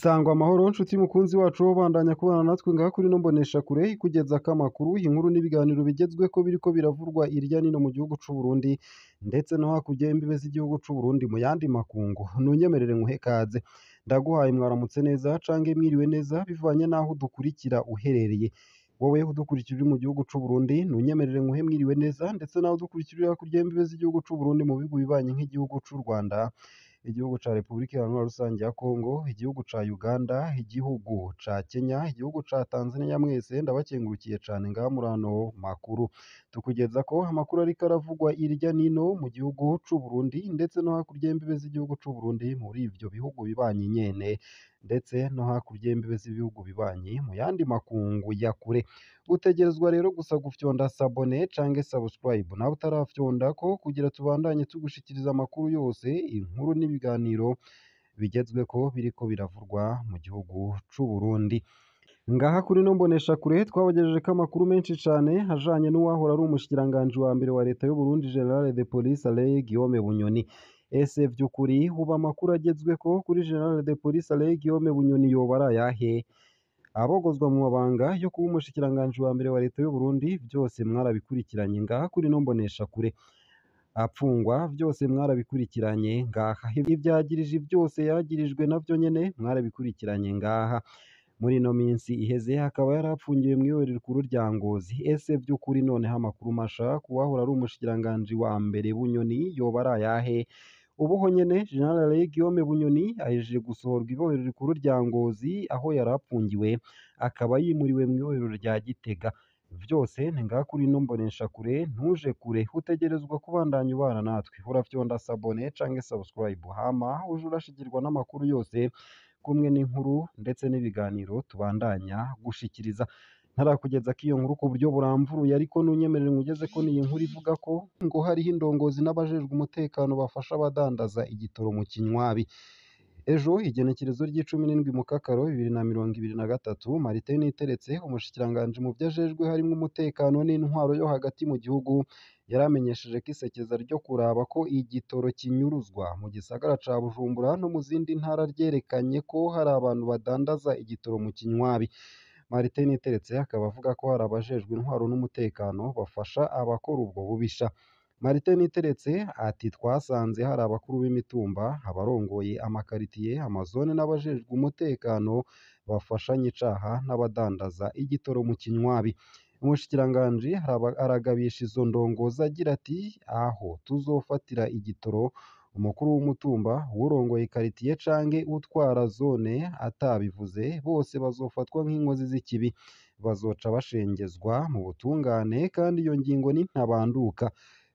Sangwa amahoro nshuti mukunzi wacu wo bandanya kubana natwe ngaha kuri no mbonesha kure ikugezako amakuru inkuru n'ibiganiro bigezweko biriko biravurwa irya nino mu gihugu c'u Burundi ndetse no hakurya y'imbibe z'igihugu c'u Burundi mu yandi makungu ntunyemerere nkuhe kaze ndaguhaye mwaramutse neza canke mwiriwe neza bivanye naho udukurikira uherereye wowe udukurikira uri mu gihugu c'u Burundi ntunyemerere nkuhe mwiriwe neza ndetse naho udukurikira uri hakurya y'imbibe z'igihugu c'u Burundi mu bihugu bibanye nk'igihugu c'u Rwanda igihugu ca Repubulika Iharanira Rusange ya Kongo, igihugu ca Uganda, igihugu ca Kenya, igihugu ca Tanzania mwese ndabakengurukiye cane ngaha muri ano makuru. Tukugezako amakuru ariko aravugwa irya nino mu gihugu c'u Burundi ndetse no hakurya y'imbibe z'igihugu c'u Burundi muri ivyo bihugu bibanyi nyene ndetse no hakurya y'imbibe z'ibihugu bibanyi mu yandi makungu ya kure. Utegerezwa rero gusa gufyonda sabone canke subscribe nawe utarafyondako kugira tubandanye tugushikiriza amakuru yose inkuru n'ibiganiro bigezweko biriko biravurwa mu gihugu c'u Burundi. Ngaha kuri no mbonesha kure twabagejejeko amakuru menshi cane ajanye n'uwahora ari umushikiranganji wa mbere wa leta y'u Burundi General de Police Alain Guillaume Bunyoni. Ese vy'ukuri ubu amakuru agezweko kuri General de Police Alain Guillaume Bunyoni yoba ari ayahe? Abogozwa mu mabanga yo kuba umushikiranganji wa mbere wa leta y'u Burundi vyose mwarabikurikiranye ngaha kuri no mbonesha kure. Apfungwa vyose mwarabikurikiranye ngaha, ivyagirije vyose yagirijwe navyo nyene mwarabikurikiranye ngaha. Muri ino minsi iheze hakaba yarapfungiwe mw'ibohero rikuru rya Ngozi. Ese vy'ukuri noneho amakuru masha kuwahora ari umushikiranganji wa mbere Bunyoni yoba ari ayahe? Ubuho nyene General Alain Guillaume Bunyoni ahejeje gusohorwa ibohero rikuru rya Ngozi aho yarapfungiwe akaba yimuriwe mw'ibohero rya Gitega. Vyose ni ngaha kuri no mbonesha kure ntuje kure utegerezwa kubandanya ubana natwe urafyonda sabone canke subscribe hama uje urashikirwa n'amakuru yose kumwe n'inkuru ndetse n'ibiganiro tubandanya gushikiriza. Ntarakugezako iyo nkuru ku buryo buramvuruye ariko ntunyemerere nkugezeko n'iyi nkuru ivuga ko ngo hariho indongozi n'abajejwe umutekano bafasha abadandaza igitoro mu kinywabi. Ejo igenekerezo ry'icumi n'indwi Mukakaro 2023 Martin Niteretse umushikiranganji mu vyajejwe harimwo umutekano n'intwaro yo hagati mu gihugu yaramenyesheje ko isekeza ryo kuraba ko igitoro kinyuruzwa mu gisagara ca Bujumbura no mu zindi ntara ryerekanye ko hari abantu badandaza igitoro mu kinywabi. Martin Niteretse akaba avuga ko hari abajejwe intwaro n'umutekano bafasha abakora ubwo bubisha. Martin Niteretse ati twasanze hari abakuru b'imitumba abarongoye amakaritiye amazone n'abajejwe umutekano bafashanye icaha n'abadandaza igitoro mu kinywabi. Umushikiranganji aragabisha izo ndongozi agira ati aho tuzofatira igitoro umukuru w'umutumba urongoye karitiye canke utwara zone atabivuze bose bazofatwa nk'inkozi z'ikibi bazoca bashengezwa mu butungane kandi iyo ngingo ni ntabanduka.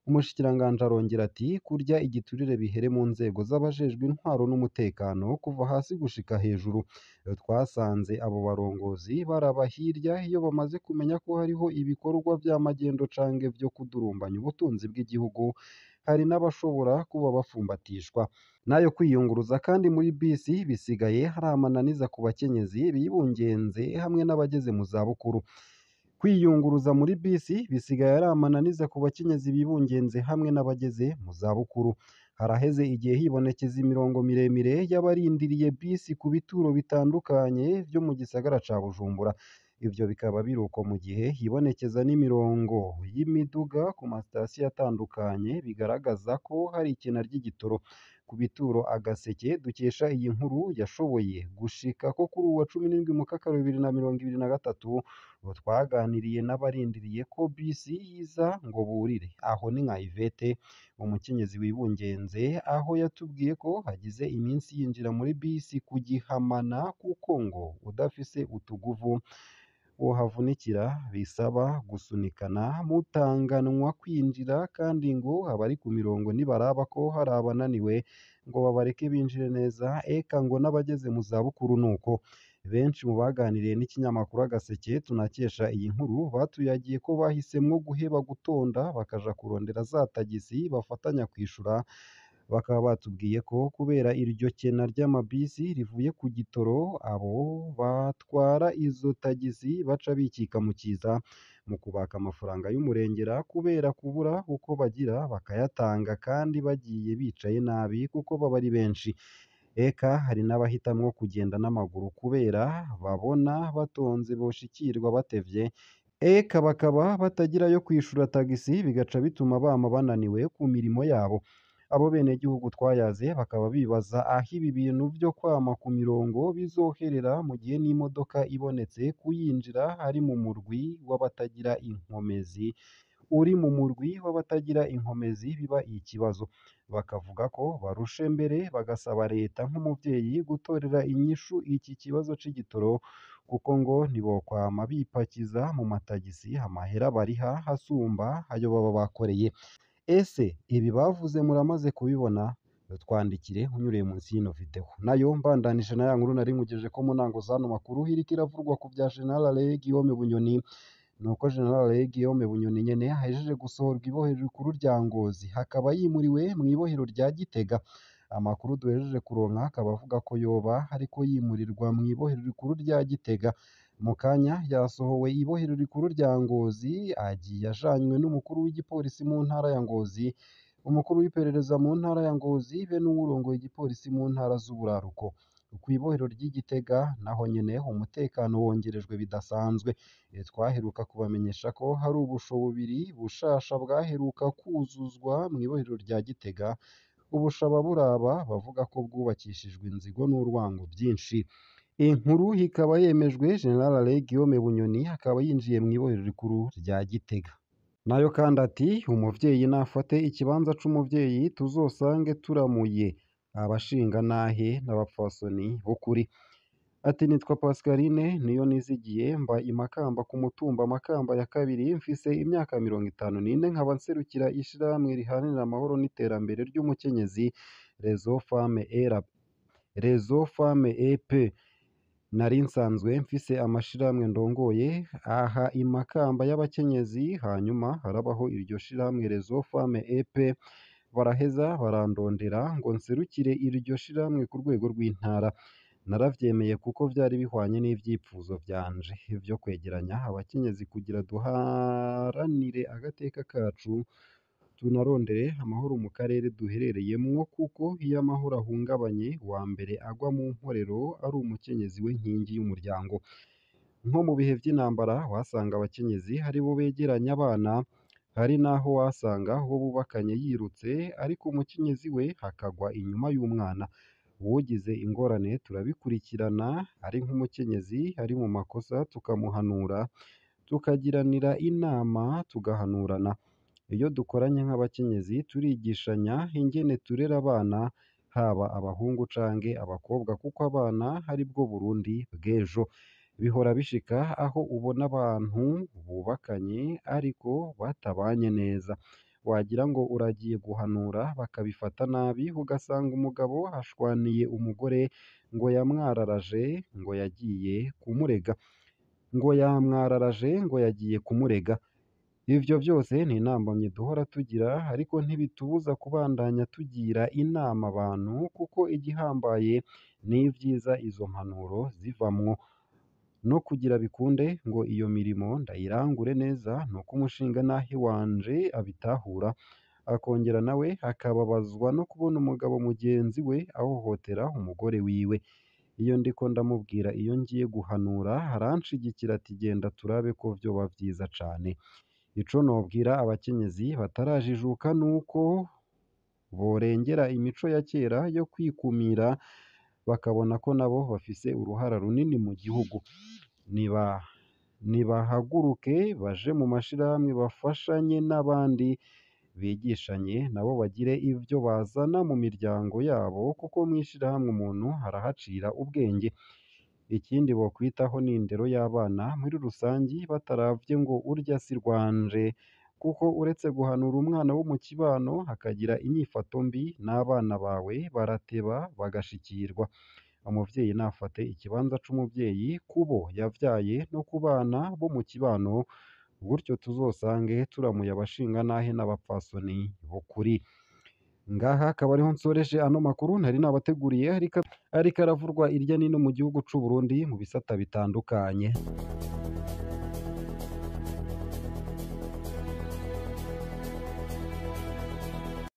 Umushikiranganji arongera ati kurya igiturire bihere mu nzego z'abajejwe intwaro n'umutekano kuva hasi gushika hejuru. Twasanze abo barongozi baraba hirya iyo bamaze kumenya ko hariho ibikorwa vy'amagendo canke vyo kudurumbanya ubutunzi bw'igihugu hari n'abashobora kuba bafumbatishwa nayo kwiyunguruza kandi muri bisi bisigaye hari amananiza ku bakenyezi bibungenze hamwe n'abageze mu zabukuru. Kwiyunguruza muri bisi bisigaye ari amananiza ku bakenyezi bibungenze hamwe n'abageze mu zabukuru. Haraheze igihe hibonekeza imirongo miremire y'abarindiriye bisi ku bituro bitandukanye vyo mu gisagara ca Bujumbura. Ivyo bikaba biruko mu gihe hibonekeza n'imirongo y'imiduga ku masitasiyo atandukanye bigaragaza ko hari ikena ry'igitoro. Ku bituro Agaseke dukesha iyi nkuru yashoboye gushika ko kuri uwa 17 Mukakaro 2023 twaganiriye n'abarindiriye ko bisi yiza ngo burire aho ni nka Ivete umukenyezi wibungenze aho yatubwiye ko hagize iminsi yinjira muri bisi kugihamana kuko ngo udafise utuguvu wohavunikira bisaba gusunikana mutanganwa kwinjira kandi ngo abari ku mirongo nibaraba ko hari abananiwe ngo babareke binjire neza eka ngo n'abageze mu zabukuru nuko. Benshi mu baganiriye n'ikinyamakuru Agaseke tunakesha iyi nkuru batuyagiye ko bahisemwo guheba gutonda bakaja kurondera za tagisi bafatanya kwishura. Bakaba batubwiye ko kubera iryo kena ry'amabisi rivuye ku gitoro abo batwara izo tagisi baca bikika mu kiza mu kubaka amafaranga y'umurengera kubera kubura uko bagira bakayatanga kandi bagiye bicaye nabi kuko baba ari benshi. eka hari n'abahitamwo kugenda n'amaguru kubera babona batonze boshikirwa batevye, eka bakaba batagira yo kwishura tagisi bigaca bituma bama bananiwe ku mirimo yabo. Abo benegihugu twayaze bakaba bibaza aho ibi bintu vyo kwama ku mirongo bizoherera mu gihe n'imodoka ibonetse kuyinjira ari mu murwi w'abatagira inkomezi, uri mu murwi w'abatagira inkomezi biba ikibazo. Bakavuga ko barushe mbere bagasaba leta nk'umuvyeyi gutorera inyishu iki kibazo c'igitoro kuko ngo ntibokwama bipakiza mu matagisi amahera bariha hasumba ayo baba bakoreye. Ese ibi bavuze muramaze kubibona? Twandikire unyuriye munsi y'ino video. Nayo mbandanije na ya nkuru nari nkugejeje ko mu ntango z'ano makuru iriko iravurwa ku vya General Guillaume Bunyoni, nuko General Guillaume Bunyoni nyene ahejeje gusohorwa ibohero rikuru rya Ngozi, hakaba yimuriwe mw'ibohero rya Gitega. Amakuru duhejeje kuronka akaba avuga ko yoba ariko yimurirwa mw'ibohero rikuru rya Gitega. Mu kanya yasohowe ibohero rikuru rya Ngozi, agiye ajanywe n'umukuru w'igipolisi mu ntara ya Ngozi, umukuru w'iperereza mu ntara ya Ngozi be n'uwurongoye igipolisi mu ntara z'uburaruko. Kw'ibohero ry'i Gitega naho nyene umutekano wongerejwe bidasanzwe. Twaheruka kubamenyesha ko hari ubusho bubiri bushasha bwaheruka kuzuzwa mw'ibohero rya Gitega, ubushaba buraba bavuga ko bwubakishijwe inzigo n'urwango byinshi. Inkuru ikaba yemejwe General Guillaume Bunyoni akaba yinjiye mw'ibohero rikuru rya Gitega. Nayo kandi ati umuvyeyi nafate ikibanza c'umuvyeyi tuzosange turamuye abashingantahe n'abapfasoni b'ukuri. Ati nitwa Pascaline niyo nizigiye mba i Makamba ku mutumba Makamba ya kabiri, mfise imyaka 54 nkaba nserukira ishirahamwe riharanira amahoro n'iterambere ry'umukenyezi Réseau Femmes et Paix. Nari nsanzwe mfise amashirahamwe ndongoye aha i Makamba y'abakenyezi, hanyuma harabaho iryo shirahamwe Réseau Femmes et Paix, baraheza barandondera ngo nserukire iryo shirahamwe ku rwego rw'intara. Naravyemeye kuko vyari bihwanye n'ivyipfuzo vyanje vyo kwegeranya abakenyezi kugira duharanire agateka kacu, tunarondere amahoro mu karere duherereyemwo, kuko iyo amahoro ahungabanye uwa mbere agwa mu mporero ari umukenyezi we nkingi y'umuryango. Nko mu bihe vy'intambara wasanga abakenyezi ari bo begeranya abana, hari naho wasanga uwo bubakanye yirutse ariko umukenyezi we akagwa inyuma y'umwana. Uwugize ingorane turabikurikirana, ari nk'umukenyezi ari mu makosa tukamuhanura, tukagiranira inama tugahanurana. Iyo dukoranye nk'abakenyezi turigishanya ingene turera abana, haba abahungu canke abakobwa, kuko abana ari bwo Burundi bw'ejo. Bihora bishika aho ubona abantu bubakanye ariko batabanye neza, wagira ngo uragiye guhanura bakabifata nabi, ugasanga umugabo ashwaniye umugore ngo yagiye kumurega. Ivyo vyose ni intambamyi duhora tugira, ariko ntibitubuza kubandanya tugira inama abantu, kuko igihambaye n'ivyiza izo mpanuro zivamwo. No kugira bikunde ngo iyo mirimo ndayirangure neza, nuko umushingantahe wanje abitahura, akongera nawe akababazwa no kubona umugabo mugenzi we ahohotera umugore wiwe. Iyo ndiko ndamubwira iyo ngiye guhanura aranshigikira ati genda turabe ko vyoba vyiza cane. Ico nobwira abakenyezi batarajijuka nuko borengera imico ya kera yo kwikumira, bakabona ko nabo bafise uruhara runini mu gihugu. Nibahaguruke baje mu mashirahamwe bafashanye n'abandi, bigishanye nabo bagire ivyo bazana mu miryango yabo, kuko mw'ishirahamwe umuntu arahacira ubwenge. Ikindi bokwitaho ni indero y'abana muri rusangi, bataravye ngo urya si rwanje, kuko uretse guhanura umwana wo mu kibano hakagira inyifato mbi, n'abana bawe barateba bagashikirwa. Umuvyeyi nafate ikibanza c'umuvyeyi kubo yavyaye no ku bana bo mu kibano, gutyo tuzosange turamuye abashingantahe n'abapfasoni b'ukuri. Ngaha akaba ariho nsoreje ano makuru nari nabateguriye, ariko aravurwa irya nino mu gihugu c'u Burundi mu bisata bitandukanye.